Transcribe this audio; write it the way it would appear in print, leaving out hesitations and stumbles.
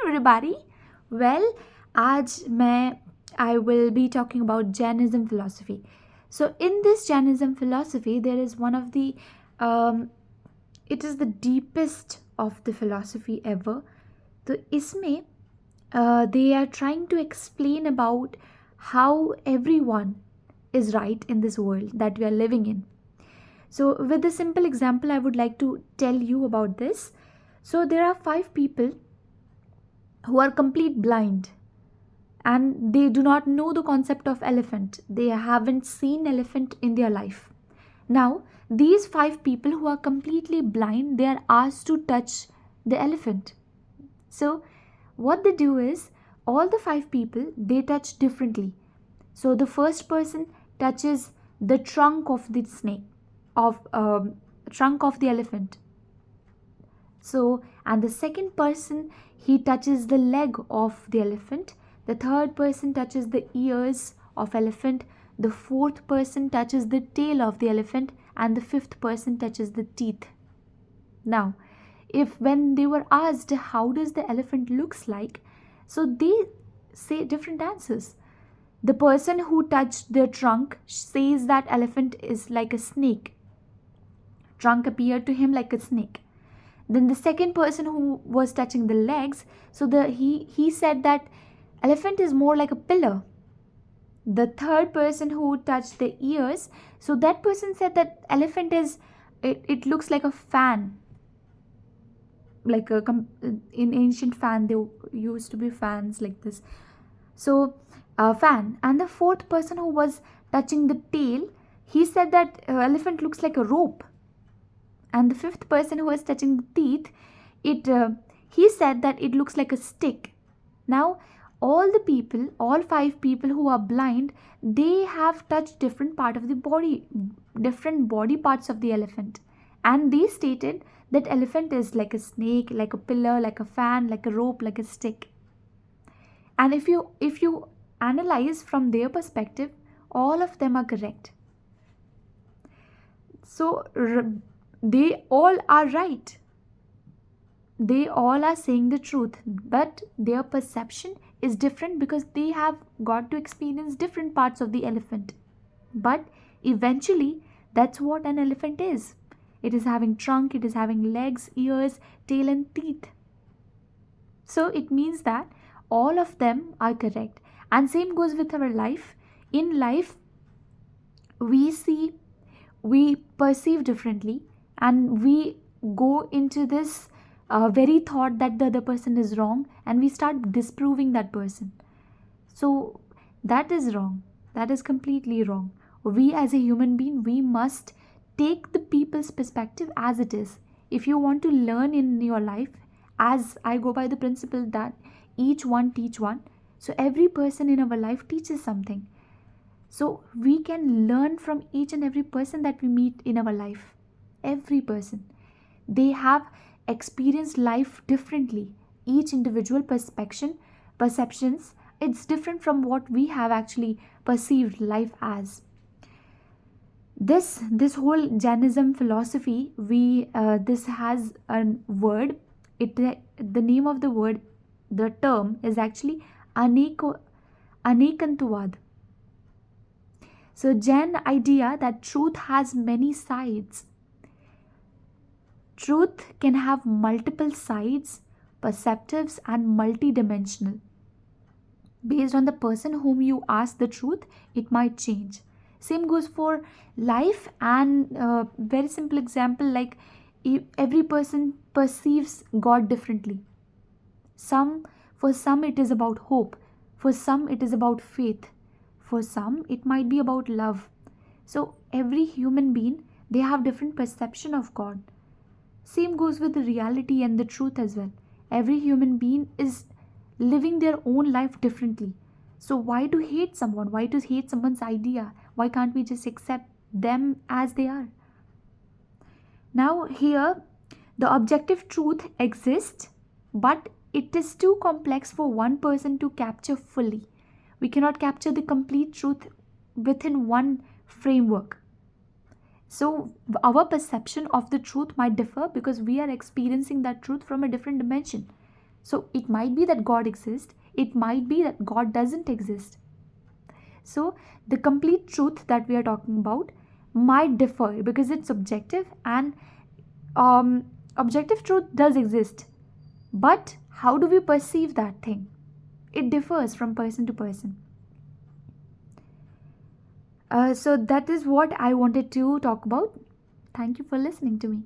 everybody. Well, आज मैं I will be talking about Jainism philosophy. So in this Jainism philosophy, there is one of the um, it is the deepest of the philosophy ever. तो इसमें they are trying to explain about how everyone is right in this world that we are living in. So with a simple example, I would like to tell you about this. So there are five people who are complete blind, and they do not know the concept of elephant. They haven't seen elephant in their life. Now these five people who are completely blind, they are asked to touch the elephant. So what they do is, all the five people, they touch differently. So the first person touches the trunk of the snake, of trunk of the elephant. So, and the second person, he touches the leg of the elephant. The third person touches the ears of elephant. The fourth person touches the tail of the elephant, and the fifth person touches the teeth. Now, if when they were asked how does the elephant looks like, so they say different answers. The person who touched the trunk says that elephant is like a snake. Trunk appeared to him like a snake. Then the second person who was touching the legs, so he said that elephant is more like a pillar. The third person who touched the ears, so that person said that elephant is, it looks like a fan, like in ancient fan there used to be fans like this. So fan. And the fourth person who was touching the tail, he said that elephant looks like a rope. And the fifth person who was touching the teeth, it he said that it looks like a stick. Now all the people, all five people who are blind, they have touched different part of the body, different body parts of the elephant, and they stated that elephant is like a snake, like a pillar, like a fan, like a rope, like a stick. And if you analyze from their perspective, all of them are correct. So they all are right. They all are saying the truth, but their perception is different because they have got to experience different parts of the elephant. But eventually, that's what an elephant is. It is having trunk, it is having legs, ears, tail, and teeth. So it means that all of them are correct. And same goes with our life. In life, we see, we perceive differently, and we go into this very thought that the other person is wrong, and we start disproving that person. So that is wrong. That is completely wrong. We as a human being, we must take the people's perspective as it is. If you want to learn in your life, as I go by the principle that each one teach one, so every person in our life teaches something. So we can learn from each and every person that we meet in our life. Every person, they have experienced life differently. Each individual perceptions, it's different from what we have actually perceived life as. This whole Jainism philosophy, we this has a word. It the name of the word, the term is actually anekantuvad. So Jain idea that truth has many sides. Truth can have multiple sides, perceptives, and multidimensional. Based on the person whom you ask the truth, it might change. Same goes for life, and very simple example, like every person perceives God differently. For some it is about hope, for some it is about faith, for some it might be about love. So every human being, they have different perception of God. Same goes with the reality and the truth as well. Every human being is living their own life differently. So why to hate someone? Why to hate someone's idea? Why can't we just accept them as they are? Now here, the objective truth exists, but it is too complex for one person to capture fully. We cannot capture the complete truth within one framework. So our perception of the truth might differ because we are experiencing that truth from a different dimension. So it might be that God exists, it might be that God doesn't exist. So the complete truth that we are talking about might differ because it's subjective, and um, objective truth does exist. But how do we perceive that thing? It differs from person to person. So that is what I wanted to talk about. Thank you for listening to me.